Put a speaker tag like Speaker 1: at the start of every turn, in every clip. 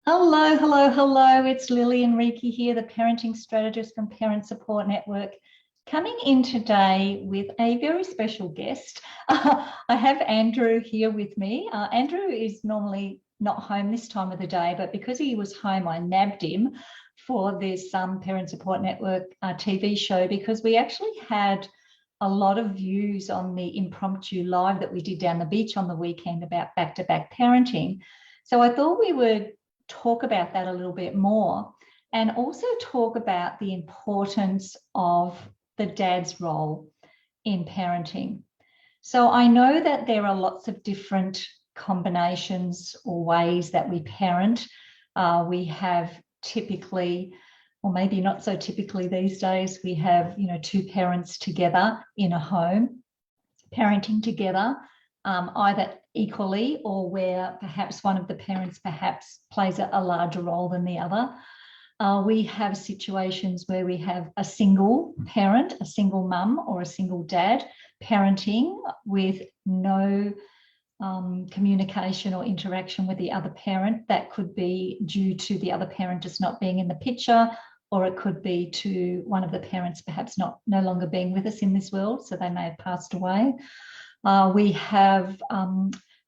Speaker 1: Hello, hello, hello. It's Lillian Reekie here, the parenting strategist from Parent Support Network, coming in today with a very special guest. I have Andrew here with me. Andrew is normally not home this time of the day, but because he was home, I nabbed him for this Parent Support Network TV show because we actually had a lot of views on the impromptu live that we did down the beach on the weekend about back-to-back parenting. So I thought we would talk about that a little bit more and also talk about the importance of the dad's role in parenting. So I know that there are lots of different combinations or ways that we parent. We have typically, or maybe not so typically these days, we have, two parents together in a home, parenting together, either equally or where perhaps one of the parents perhaps plays a larger role than the other. We have situations where we have a single parent, a single mum or a single dad parenting with no communication or interaction with the other parent. That could be due to the other parent just not being in the picture, or it could be to one of the parents perhaps no longer being with us in this world, so they may have passed away. We have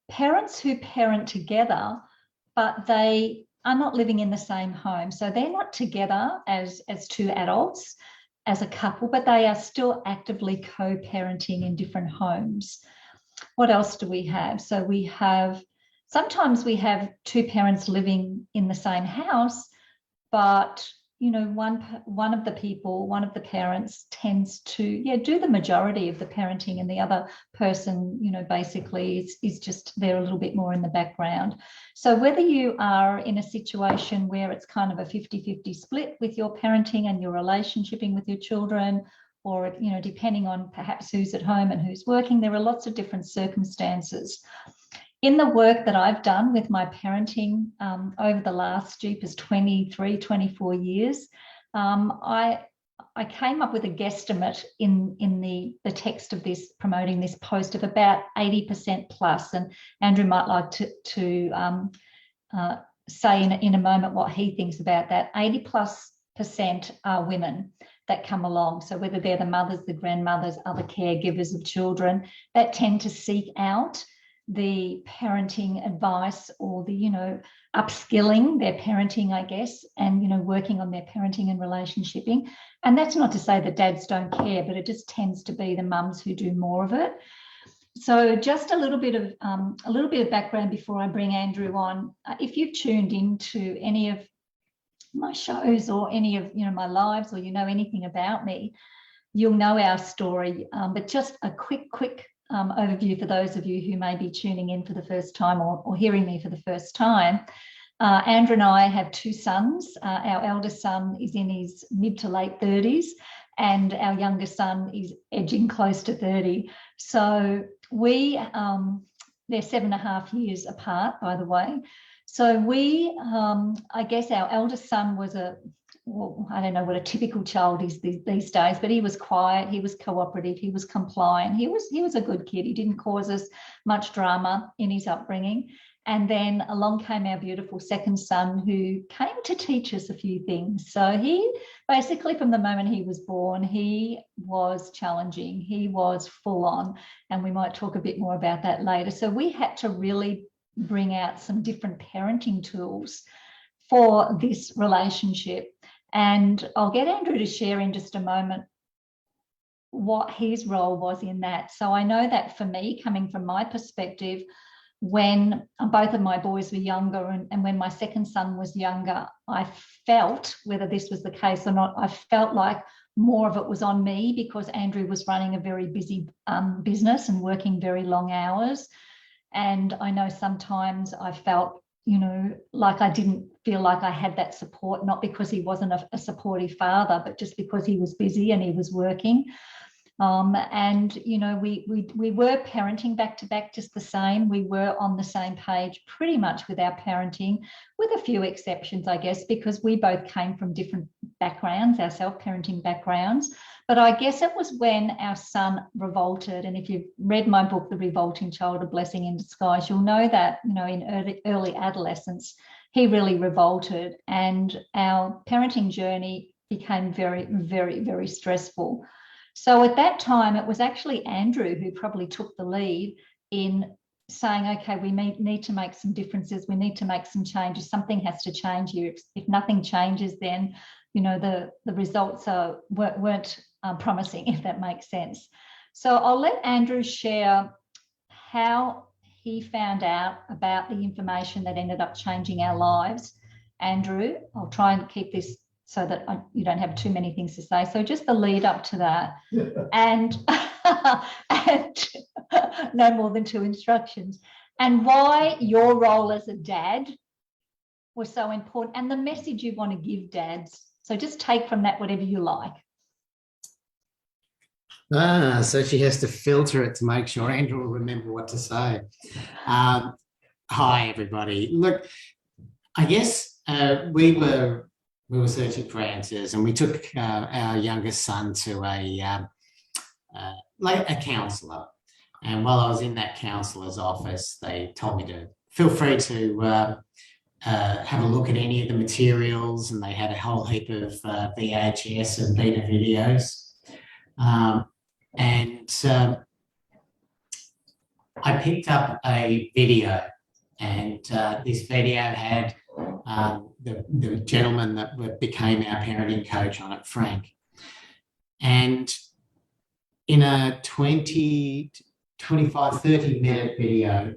Speaker 1: parents who parent together, but they are not living in the same home. So they're not together as two adults, as a couple, but they are still actively co-parenting in different homes. What else do we have? So sometimes we have two parents living in the same house, but one of the parents tends to do the majority of the parenting, and the other person, basically is just there a little bit more in the background. So whether you are in a situation where it's kind of a 50-50 split with your parenting and your relationshiping with your children, or depending on perhaps who's at home and who's working, there are lots of different circumstances. In the work that I've done with my parenting over the last 23, 24 years, I came up with a guesstimate in the text of this, promoting this post, of about 80% plus. And Andrew might like to say in a moment what he thinks about that. 80+% are women that come along. So whether they're the mothers, the grandmothers, other caregivers of children that tend to seek out the parenting advice, or the upskilling their parenting, I guess, and working on their parenting and relationshiping. And that's not to say that dads don't care, but it just tends to be the mums who do more of it. So just a little bit of background before I bring Andrew on. If you've tuned into any of my shows or any of my lives, or anything about me, you'll know our story. But just a quick overview for those of you who may be tuning in for the first time, or hearing me for the first time. Andrew and I have two sons. Our eldest son is in his mid to late 30s, and our youngest son is edging close to 30. So they're 7.5 years apart, by the way. So I guess our eldest son was I don't know what a typical child is these days, but he was quiet, he was cooperative, he was compliant, he was a good kid. He didn't cause us much drama in his upbringing. And then along came our beautiful second son, who came to teach us a few things. So he basically, from the moment he was born, he was challenging, he was full on, and we might talk a bit more about that later. So we had to really bring out some different parenting tools for this relationship. And I'll get Andrew to share in just a moment what his role was in that. So I know that for me, coming from my perspective, when both of my boys were younger and when my second son was younger, I felt, whether this was the case or not, I felt like more of it was on me, because Andrew was running a very busy business and working very long hours. And I know sometimes I felt like I didn't feel like I had that support, not because he wasn't a supportive father, but just because he was busy and he was working. And we were parenting back to back just the same. We were on the same page pretty much with our parenting, with a few exceptions, I guess, because we both came from different backgrounds, our self-parenting backgrounds. But I guess it was when our son revolted. And if you've read my book, The Revolting Child, A Blessing in Disguise, you'll know that, in early adolescence, he really revolted, and our parenting journey became very, very, very stressful. So at that time, it was actually Andrew who probably took the lead in saying, okay, we need to make some differences. We need to make some changes. Something has to change here. If nothing changes, then, you know, the results weren't promising, if that makes sense. So I'll let Andrew share how he found out about the information that ended up changing our lives. Andrew, I'll try and keep this so that you don't have too many things to say. So just the lead up to that, and, and no more than 2 instructions, and why your role as a dad was so important, and the message you want to give dads. So just take from that whatever you like.
Speaker 2: So she has to filter it to make sure Andrew will remember what to say. Hi, everybody. Look, I guess we were searching for answers, and we took our youngest son to a counsellor. And while I was in that counsellor's office, they told me to feel free to have a look at any of the materials, and they had a whole heap of VHS and beta videos. I picked up a video, and this video had the gentleman that became our parenting coach on it, Frank. And in a 25, 30-minute video,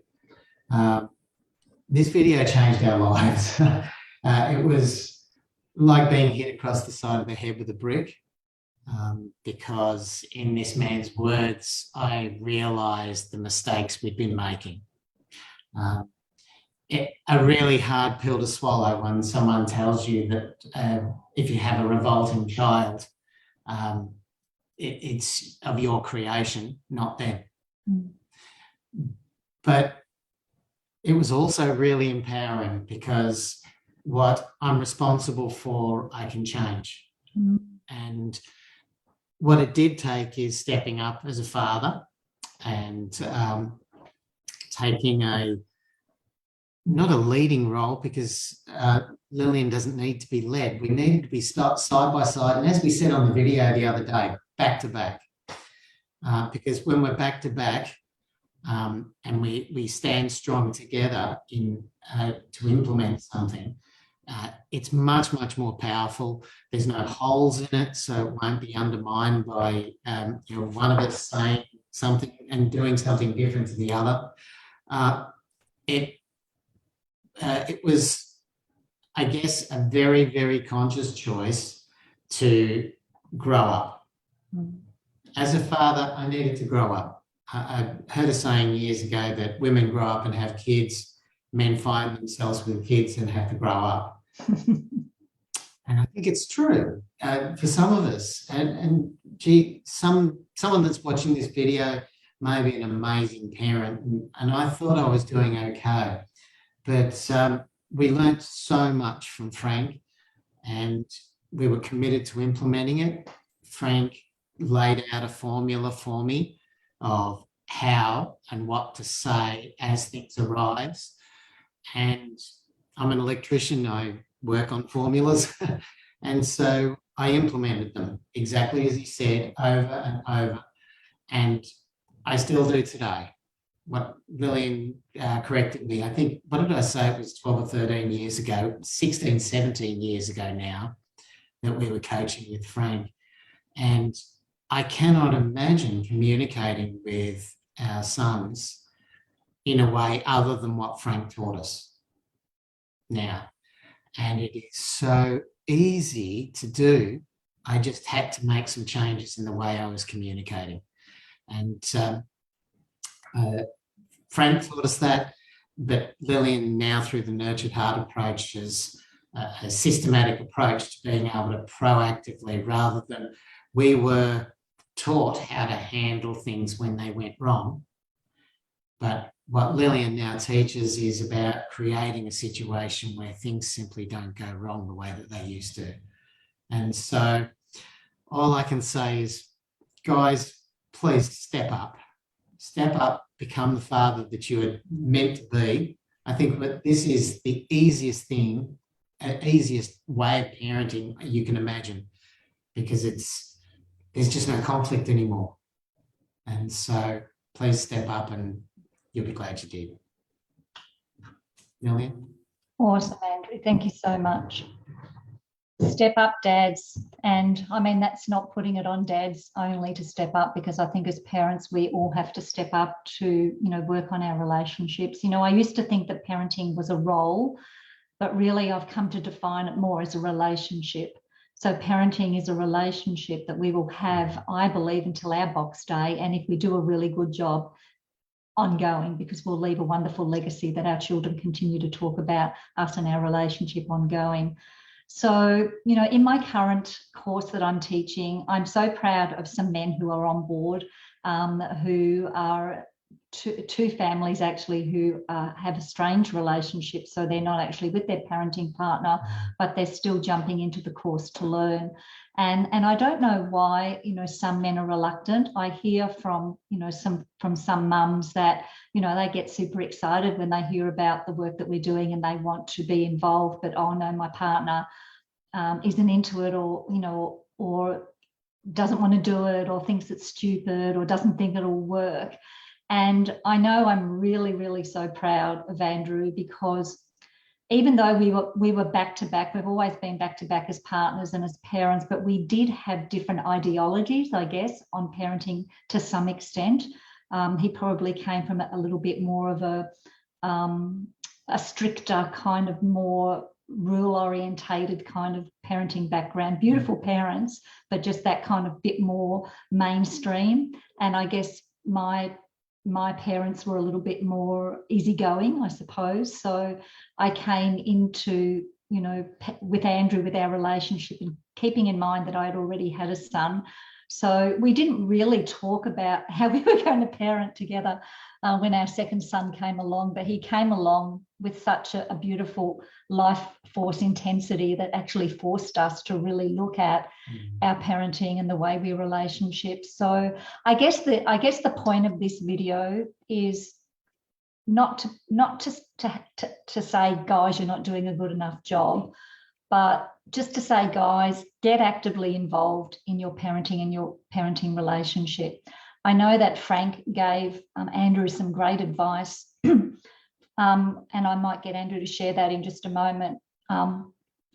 Speaker 2: this video changed our lives. It was like being hit across the side of the head with a brick. Because in this man's words, I realised the mistakes we'd been making. A really hard pill to swallow when someone tells you that if you have a revolting child, it's of your creation, not them. Mm. But it was also really empowering, because what I'm responsible for, I can change. Mm. And what it did take is stepping up as a father and taking not a leading role, because Lillian doesn't need to be led. We needed to be side by side. And as we said on the video the other day, back to back. Because when we're back to back and we stand strong together to implement something, it's much, much more powerful. There's no holes in it, so it won't be undermined by one of us saying something and doing something different to the other. It was, I guess, a very, very conscious choice to grow up. As a father, I needed to grow up. I heard a saying years ago that women grow up and have kids, men find themselves with kids and have to grow up. And I think it's true for some of us. And gee, someone that's watching this video may be an amazing parent, and I thought I was doing okay. But we learnt so much from Frank, and we were committed to implementing it. Frank laid out a formula for me of how and what to say as things arise. And I'm an electrician, I work on formulas. And so I implemented them exactly as he said, over and over. And I still do today. What Lillian corrected me, I think, what did I say? It was 12 or 13 years ago, 16, 17 years ago now, that we were coaching with Frank. And I cannot imagine communicating with our sons in a way other than what Frank taught us now. And it is so easy to do. I just had to make some changes in the way I was communicating. And Frank taught us that, but Lillian now, through the Nurtured Heart approach, has a systematic approach to being able to proactively, rather than we were taught how to handle things when they went wrong. But what Lillian now teaches is about creating a situation where things simply don't go wrong the way that they used to. And so all I can say is, guys, please step up, become the father that you are meant to be. I think that this is the easiest thing, easiest way of parenting you can imagine, because there's just no conflict anymore. And so please step up, and you'll be glad you did. Lillian?
Speaker 1: Awesome, Andrew. Thank you so much. Step up, dads. And I mean, that's not putting it on dads only to step up, because I think as parents, we all have to step up to, work on our relationships. I used to think that parenting was a role, but really I've come to define it more as a relationship. So parenting is a relationship that we will have, I believe, until our box day. And if we do a really good job, ongoing, because we'll leave a wonderful legacy that our children continue to talk about us and our relationship ongoing. So, in my current course that I'm teaching, I'm so proud of some men who are on board, who are two families actually who have a strange relationship. So they're not actually with their parenting partner, but they're still jumping into the course to learn. And I don't know why, some men are reluctant. I hear from, some mums that, they get super excited when they hear about the work that we're doing and they want to be involved, but, oh no, my partner isn't into it, or doesn't want to do it, or thinks it's stupid, or doesn't think it'll work. And I know I'm really, really so proud of Andrew, because even though we were back to back, we've always been back to back as partners and as parents, but we did have different ideologies, I guess, on parenting to some extent. He probably came from a little bit more of a stricter kind of, more rule orientated kind of parenting background. Beautiful parents, but just that kind of bit more mainstream. And I guess my parents were a little bit more easygoing, I suppose. So I came into, with Andrew, with our relationship, and keeping in mind that I had already had a son. So we didn't really talk about how we were going to parent together when our second son came along, but he came along with such a beautiful life force intensity that actually forced us to really look at our parenting and the way we relationships. So I guess the point of this video is not to say, guys, you're not doing a good enough job, but just to say, guys, get actively involved in your parenting and your parenting relationship. I know that Frank gave Andrew some great advice, and I might get Andrew to share that in just a moment,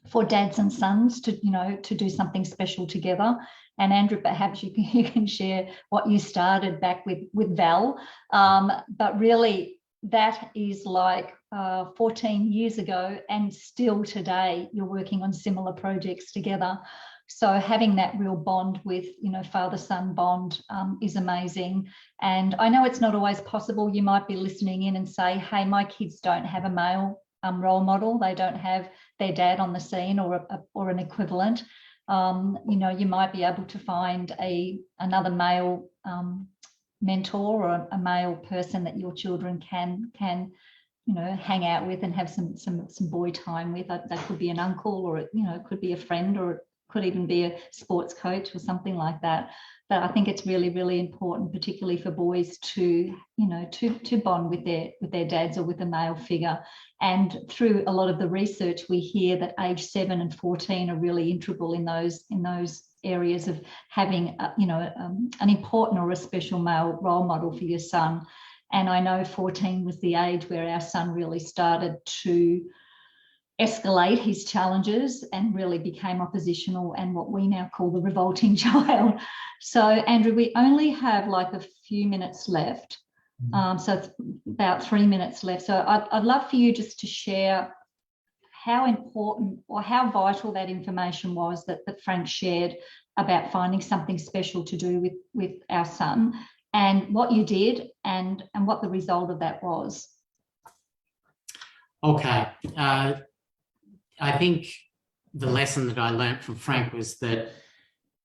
Speaker 1: for dads and sons to do something special together. And Andrew, perhaps you can share what you started back with Val, but really that is like 14 years ago, and still today you're working on similar projects together. So having that real bond with, father-son bond is amazing. And I know it's not always possible. You might be listening in and say, hey, my kids don't have a male role model. They don't have their dad on the scene or an equivalent. You might be able to find another male mentor, or a male person that your children can hang out with and have some boy time with. That could be an uncle, or it could be a friend, or it could even be a sports coach or something like that. But I think it's really, really important, particularly for boys, to bond with their dads or with a male figure. And through a lot of the research, we hear that age 7 and 14 are really integral in those areas of having an important or a special male role model for your son. And I know 14 was the age where our son really started to escalate his challenges and really became oppositional and what we now call the revolting child. So Andrew, we only have like a few minutes left. So it's about 3 minutes left. So I'd love for you just to share how important or how vital that information was that Frank shared about finding something special to do with our son, and what you did and what the result of that was.
Speaker 2: Okay. I think the lesson that I learned from Frank was that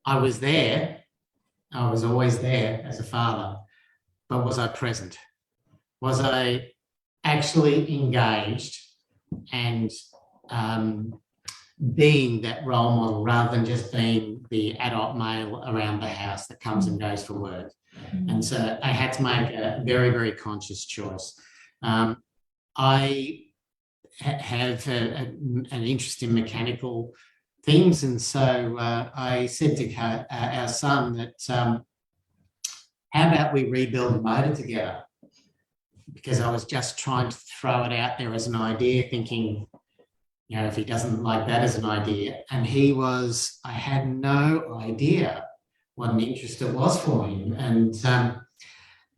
Speaker 2: I was there. I was always there as a father, but was I present? Was I actually engaged and being that role model, rather than just being the adult male around the house that comes and goes for work? And so I had to make a very, very conscious choice. I have an interest in mechanical things, and so I said to our son that how about we rebuild the motor together? Because I was just trying to throw it out there as an idea, thinking, if he doesn't like that as an idea. And I had no idea what an interest it was for him. And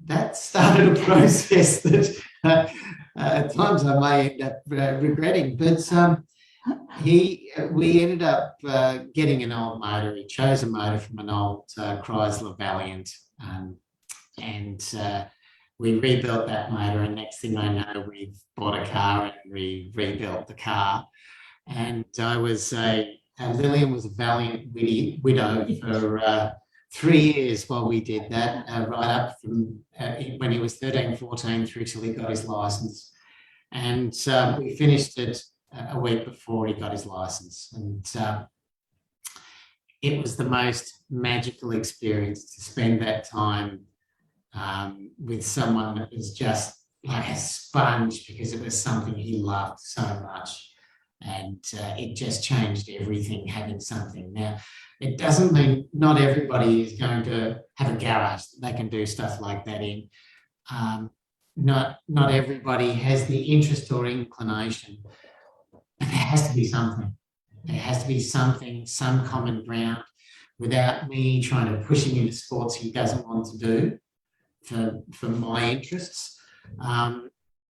Speaker 2: that started a process that at times I may end up regretting. But we ended up getting an old motor. He chose a motor from an old Chrysler Valiant. And we rebuilt that motor, and next thing I know, we've bought a car and we rebuilt the car. And Lillian was a valiant widow for 3 years while we did that, right up from when he was 13, 14 through till he got his license. And we finished it a week before he got his license. And it was the most magical experience to spend that time with someone that was just like a sponge, because it was something he loved so much. And it just changed everything, having something. Now, it doesn't mean not everybody is going to have a garage that they can do stuff like that in. Not everybody has the interest or inclination, but there has to be something. There has to be something, some common ground, without me trying to push him into sports he doesn't want to do for my interests.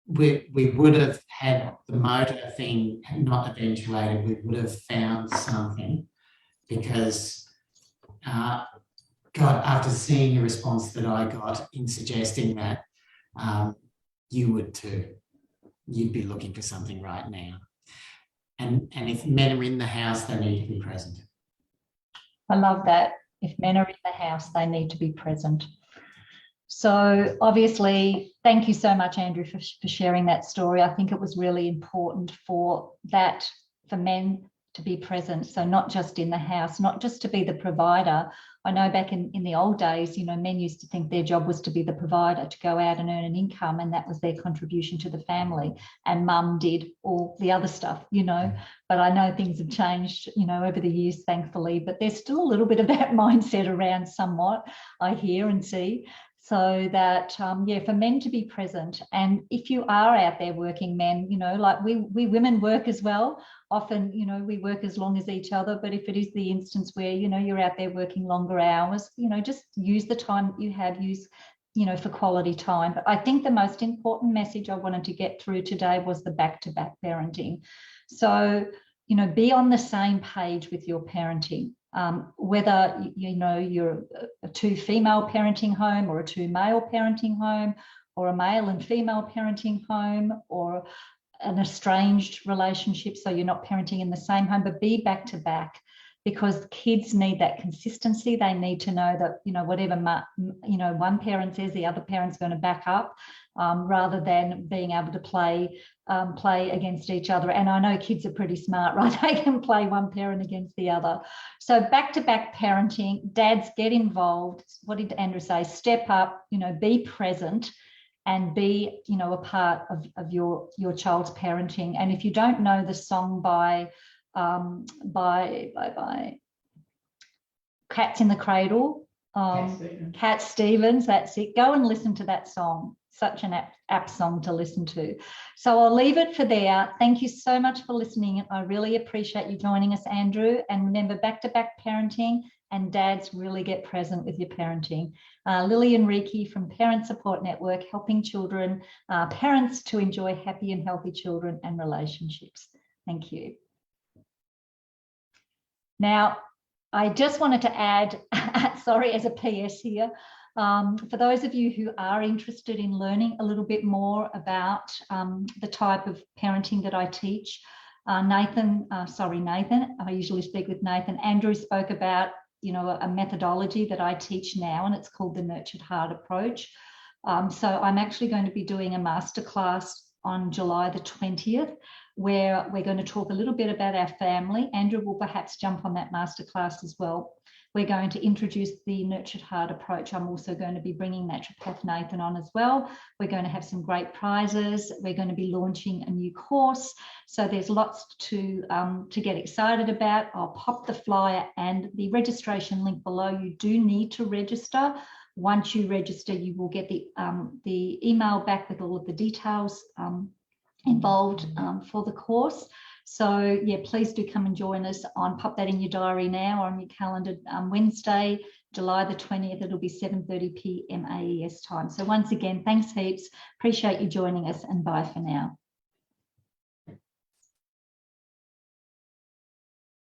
Speaker 2: We would have had the motor thing not eventuated. We would have found something, because, God, after seeing the response that I got in suggesting that, you would too. You'd be looking for something right now. And if men are in the house, they need to be present.
Speaker 1: I love that. If men are in the house, they need to be present. So obviously, thank you so much, Andrew, for sharing that story. I think it was really important for men to be present. So not just in the house, not just to be the provider. I know back in the old days, men used to think their job was to be the provider, to go out and earn an income, and that was their contribution to the family. And mum did all the other stuff, But I know things have changed, over the years, thankfully. But there's still a little bit of that mindset around somewhat, I hear and see. So that, for men to be present. And if you are out there working, men, like we women work as well. Often, we work as long as each other. But if it is the instance where, you're out there working longer hours, just use the time that you have, for quality time. But I think the most important message I wanted to get through today was the back-to-back parenting. So, be on the same page with your parenting. Whether you're a 2 female parenting home, or a 2 male parenting home, or a male and female parenting home, or an estranged relationship, so you're not parenting in the same home, but be back to back, because kids need that consistency. They need to know that whatever one parent says, the other parent's going to back up, rather than being able to play against each other. And I know kids are pretty smart, right? They can play one parent against the other. So back-to-back parenting, dads, get involved. What did Andrew say? Step up, be present, and be, a part of your child's parenting. And if you don't know the song by Cats in the Cradle, Cat Stevens, that's it. Go and listen to that song. Such an apt song to listen to. So I'll leave it for there. Thank you so much for listening. I really appreciate you joining us, Andrew. And remember, back-to-back parenting, and dads, really get present with your parenting. Lillian Reekie from Parent Support Network, helping parents to enjoy happy and healthy children and relationships. Thank you. Now, I just wanted to add, as a PS here, for those of you who are interested in learning a little bit more about the type of parenting that I teach, Nathan, I usually speak with Nathan. Andrew spoke about, a methodology that I teach now, and it's called the Nurtured Heart approach. So I'm actually going to be doing a masterclass on July the 20th, where we're going to talk a little bit about our family. Andrew will perhaps jump on that masterclass as well. We're going to introduce the Nurtured Heart approach. I'm also going to be bringing Naturopath Nathan on as well. We're going to have some great prizes. We're going to be launching a new course. So there's lots to get excited about. I'll pop the flyer and the registration link below. You do need to register. Once you register, you will get the email back with all of the details involved for the course. So yeah, please do come and join us pop that in your diary now or on your calendar. Wednesday, July the 20th, it'll be 7:30 p.m. AES time. So once again, thanks heaps. Appreciate you joining us, and bye for now.